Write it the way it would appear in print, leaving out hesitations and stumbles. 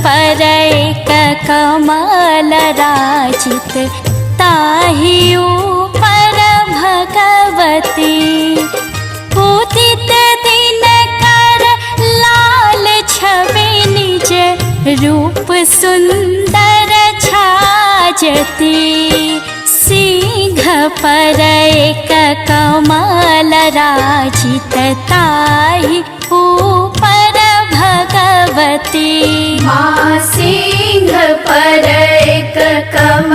पर एक कमल राजित ताहि ऊपर भगवती उदित दिनकर लाल छवि निज रूप सुंदर छाजती सिंह पर एक कमल राजित ताहि ऊपर भगवती माँ सिंह पर एक कमल